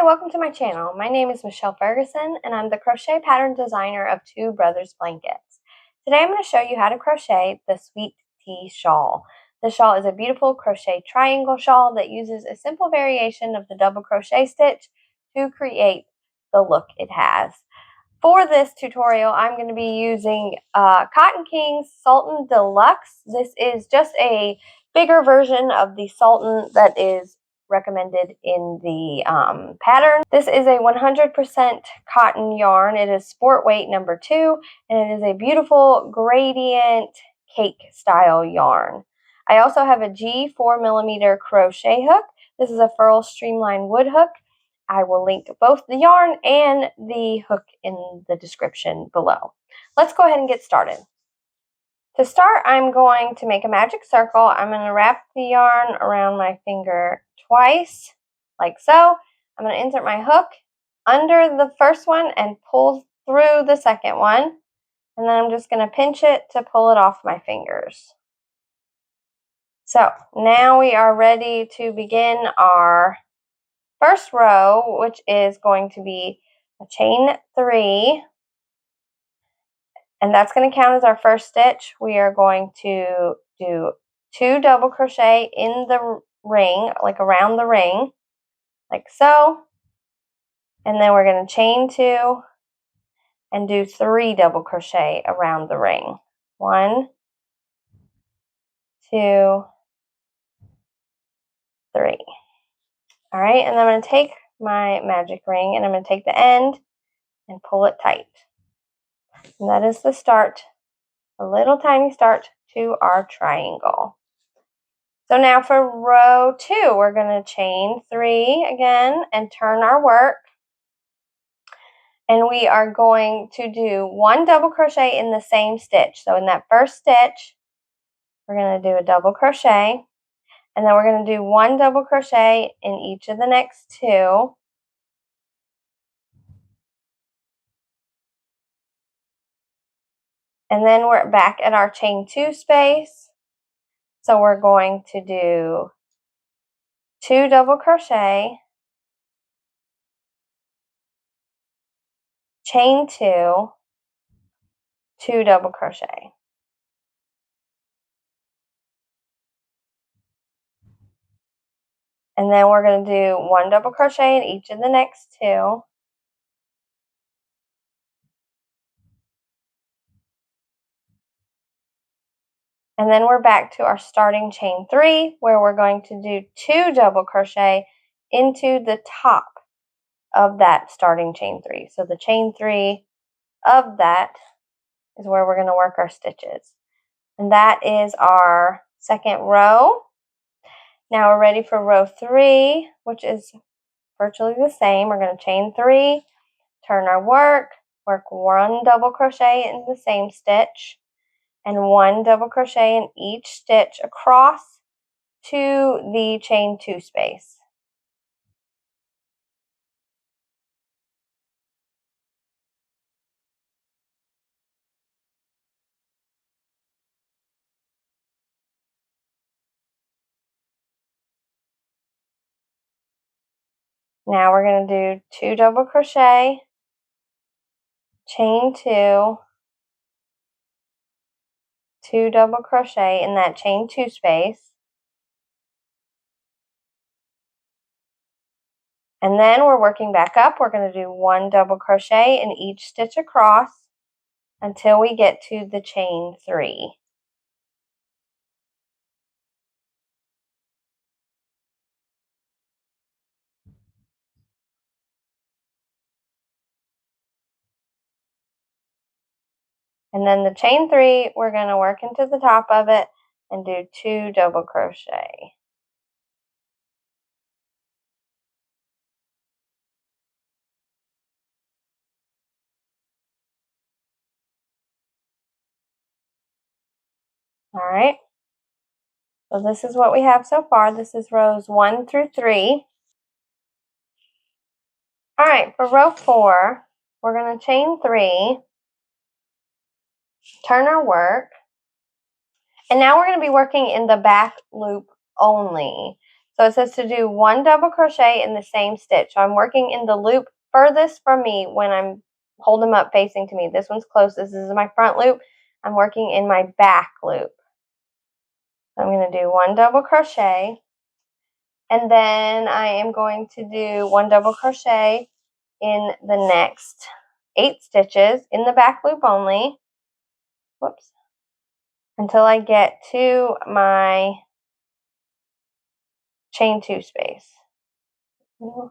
Hi, welcome to my channel. My name is Michelle Ferguson and I'm the crochet pattern designer of Two Brothers Blankets. Today I'm going to show you how to crochet the Sweet Tea Shawl. The shawl is a beautiful crochet triangle shawl that uses a simple variation of the double crochet stitch to create the look it has. For this tutorial, I'm going to be using Cotton King's Sultan Deluxe. This is just a bigger version of the Sultan that is recommended in the pattern. This is a 100% cotton yarn. It is sport weight number 2, and it is a beautiful gradient cake style yarn. I also have a G 4mm crochet hook. This is a Furl Streamline wood hook. I will link both the yarn and the hook in the description below. Let's go ahead and get started. To start, I'm going to make a magic circle. I'm going to wrap the yarn around my finger twice, like so. I'm going to insert my hook under the first one and pull through the second one. And then I'm just going to pinch it to pull it off my fingers. So now we are ready to begin our first row, which is going to be a chain 3, and that's going to count as our first stitch. We are going to do 2 double crochet in the ring, like around the ring, like so, and then we're going to chain 2 and do 3 double crochet around the ring. 1, 2, 3. All right, and then I'm going to take my magic ring and I'm going to take the end and pull it tight. And that is the start, a little tiny start to our triangle. So now for row 2, we're going to chain 3 again and turn our work. And we are going to do 1 double crochet in the same stitch. So in that first stitch, we're going to do a double crochet. And then we're going to do 1 double crochet in each of the next 2. And then we're back at our chain 2 space. So we're going to do 2 double crochet, chain 2, 2 double crochet. And then we're going to do 1 double crochet in each of the next 2. And then we're back to our starting chain 3, where we're going to do 2 double crochet into the top of that starting chain 3. So the chain 3 of that is where we're going to work our stitches. And that is our second row. Now we're ready for row 3, which is virtually the same. We're going to chain 3, turn our work 1 double crochet in the same stitch, and 1 double crochet in each stitch across to the chain 2 space. Now we're going to do 2 double crochet, chain 2, 2 double crochet in that chain 2 space. And then we're working back up. We're going to do 1 double crochet in each stitch across until we get to the chain 3. And then the chain 3, we're going to work into the top of it and do 2 double crochet. All right. So this is what we have so far. This is rows 1 through 3. All right, for row 4, we're going to chain 3, turn our work, and now we're going to be working in the back loop only. So it says to do 1 double crochet in the same stitch. So I'm working in the loop furthest from me when I'm hold them up facing to me. This one's closest. This is my front loop. I'm working in my back loop. So I'm going to do 1 double crochet. And then I am going to do 1 double crochet in the next 8 stitches in the back loop only. Whoops. Until I get to my chain 2 space. 2,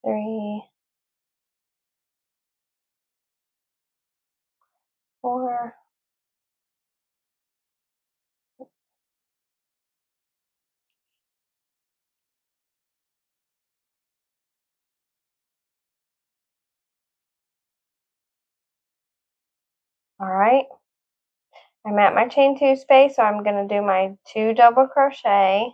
3, 4. All right. I'm at my chain 2 space, so I'm going to do my 2 double crochet.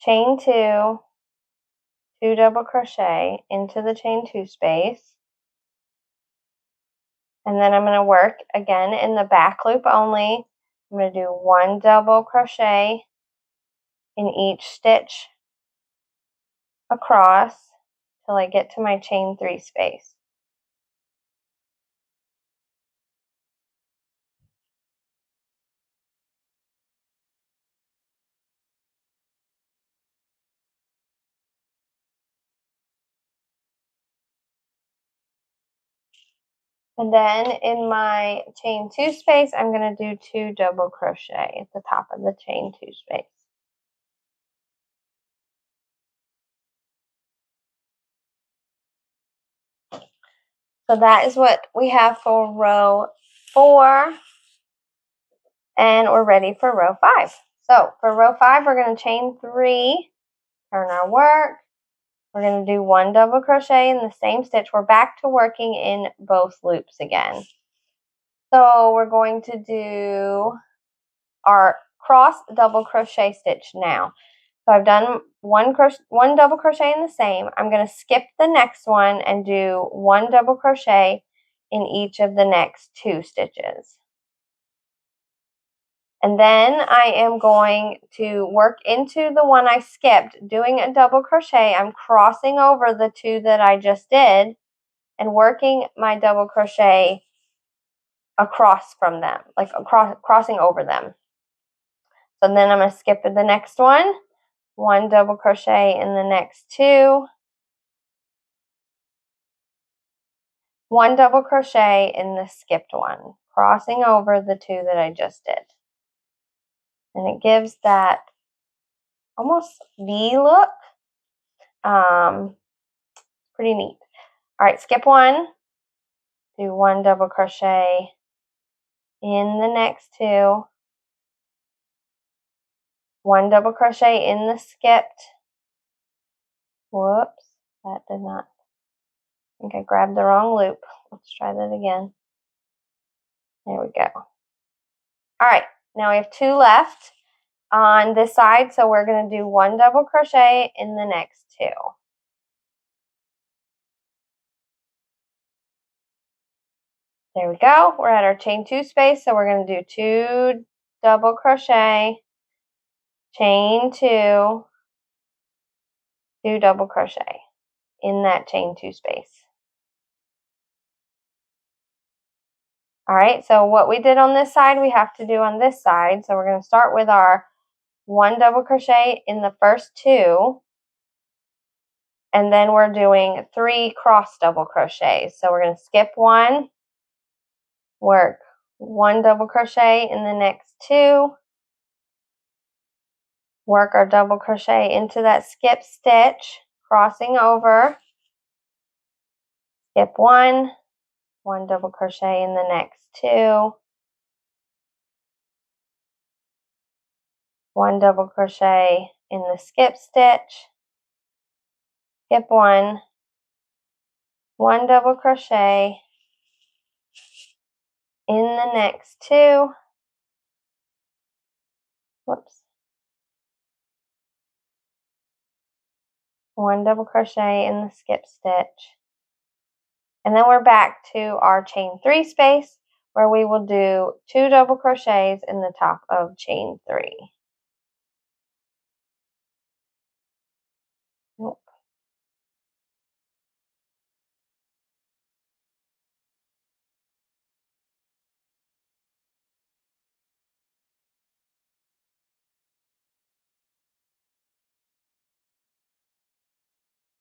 Chain 2, 2 double crochet into the chain 2 space. And then I'm going to work again in the back loop only. I'm going to do 1 double crochet in each stitch across till I get to my chain 3 space. And then in my chain 2 space, I'm going to do 2 double crochet at the top of the chain 2 space. So that is what we have for row 4, and we're ready for row 5. So for row 5, we're going to chain 3, turn our work. We're going to do 1 double crochet in the same stitch. We're back to working in both loops again. So we're going to do our cross double crochet stitch now. So I've done one double crochet in the same. I'm going to skip the next one and do 1 double crochet in each of the next 2 stitches. And then I am going to work into the one I skipped, doing a double crochet. I'm crossing over the 2 that I just did and working my double crochet across from them, like crossing over them. So then I'm going to skip the next one, 1 double crochet in the next 2, 1 double crochet in the skipped one, crossing over the 2 that I just did. And it gives that almost V look. Pretty neat. All right, skip 1, do 1 double crochet in the next 2, 1 double crochet in the skipped. Whoops, that did not. I think I grabbed the wrong loop. Let's try that again. There we go. All right, now we have 2 left on this side, so we're going to do 1 double crochet in the next 2. There we go. We're at our chain 2 space, so we're going to do 2 double crochet, chain 2, 2 double crochet in that chain 2 space. All right, so what we did on this side, we have to do on this side. So we're going to start with our 1 double crochet in the first 2, and then we're doing 3 cross double crochets. So we're going to skip 1, work 1 double crochet in the next 2, work our double crochet into that skip stitch, crossing over, skip 1, 1 double crochet in the next 2, 1 double crochet in the skip stitch, skip 1, 1 double crochet in the next 2, whoops, 1 double crochet in the skip stitch, and then we're back to our chain 3 space. where we will do 2 double crochets in the top of chain 3. Nope.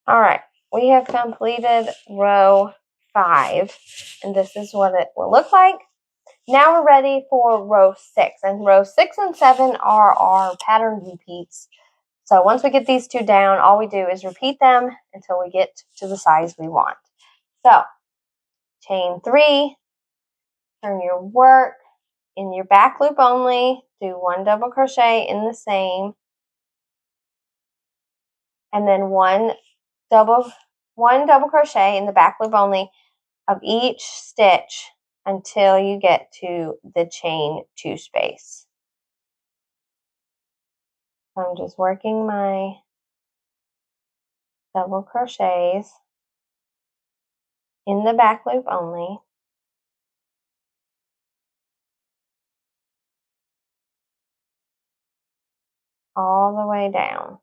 All right, we have completed row 5, and this is what it will look like. Now we're ready for row 6, and row 6 and 7 are our pattern repeats. So once we get these 2 down, all we do is repeat them until we get to the size we want. So chain 3, turn your work in your back loop only, do 1 double crochet in the same, and then one double crochet in the back loop only of each stitch until you get to the chain 2 space. So I'm just working my double crochets in the back loop only. All the way down.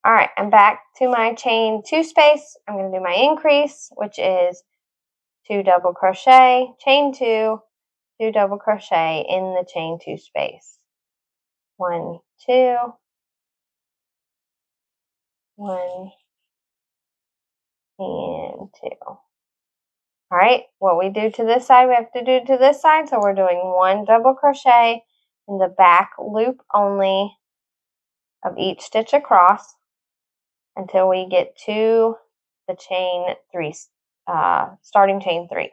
All right, I'm back to my chain 2 space. I'm going to do my increase, which is 2 double crochet, chain 2, 2 double crochet in the chain 2 space. 1, 2, 1, and 2. All right, what we do to this side, we have to do to this side. So we're doing 1 double crochet in the back loop only of each stitch across until we get to the chain 3, starting chain 3.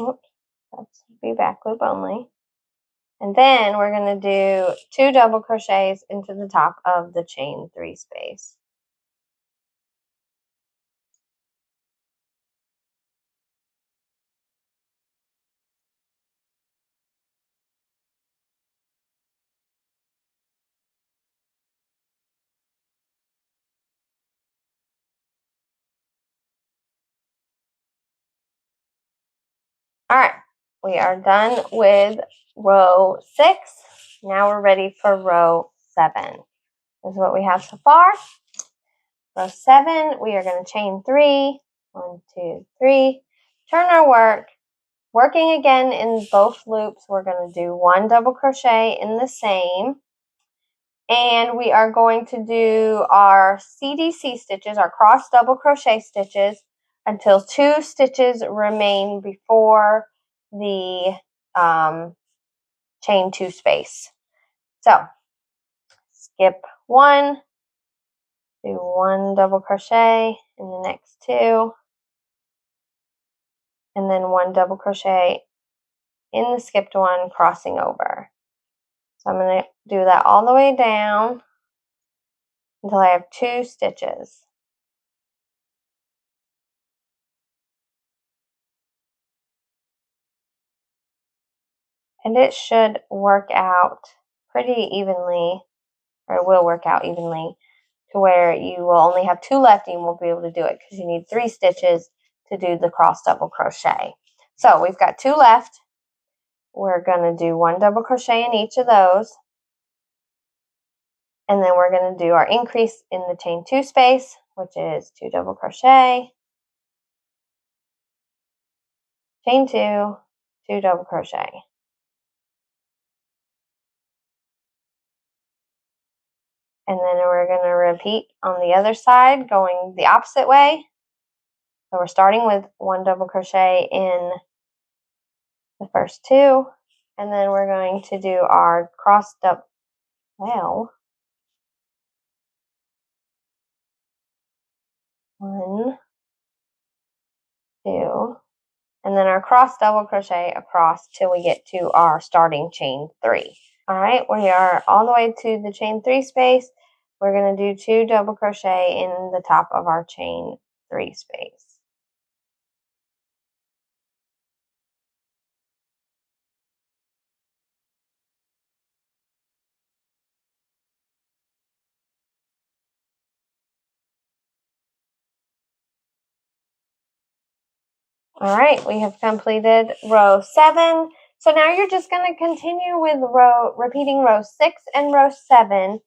Oops, that's be back loop only. And then we're going to do 2 double crochets into the top of the chain 3 space. All right, we are done with row 6. Now we're ready for row 7. This is what we have so far. Row 7, we are going to chain 3. 1, 2, 3. Turn our work. Working again in both loops, we're going to do 1 double crochet in the same. And we are going to do our CDC stitches, our cross double crochet stitches, until 2 stitches remain before the chain 2 space. So skip 1, do 1 double crochet in the next 2, and then 1 double crochet in the skipped one, crossing over. So I'm going to do that all the way down until I have 2 stitches. And it should work out pretty evenly, or it will work out evenly, to where you will only have 2 left and you won't be able to do it because you need 3 stitches to do the cross double crochet. So we've got 2 left. We're going to do 1 double crochet in each of those. And then we're going to do our increase in the chain 2 space, which is 2 double crochet, chain 2, 2 double crochet. And then we're going to repeat on the other side, going the opposite way. So we're starting with 1 double crochet in the first 2, and then we're going to do our cross double, well, 1, 2, and then our cross double crochet across till we get to our starting chain 3. All right, we are all the way to the chain 3 space. We're going to do 2 double crochet in the top of our chain 3 space. All right, we have completed row 7. So now you're just going to continue with repeating row 6 and row 7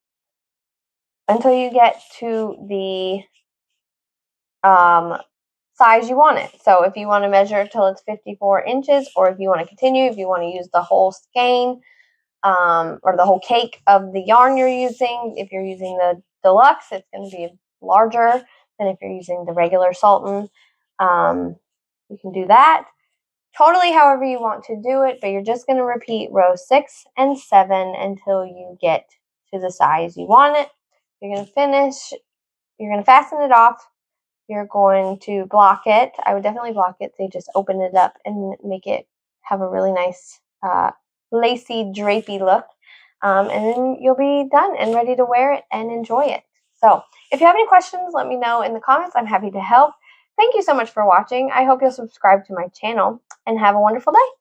until you get to the size you want it. So if you want to measure till it's 54 inches, or if you want to continue, if you want to use the whole skein or the whole cake of the yarn you're using, if you're using the deluxe, it's going to be larger than if you're using the regular Sultan. You can do that totally however you want to do it, but you're just going to repeat row 6 and 7 until you get to the size you want it. You're going to finish, you're going to fasten it off, you're going to block it. I would definitely block it, so you just open it up and make it have a really nice lacy, drapey look. And then you'll be done and ready to wear it and enjoy it. So if you have any questions, let me know in the comments. I'm happy to help. Thank you so much for watching. I hope you'll subscribe to my channel and have a wonderful day.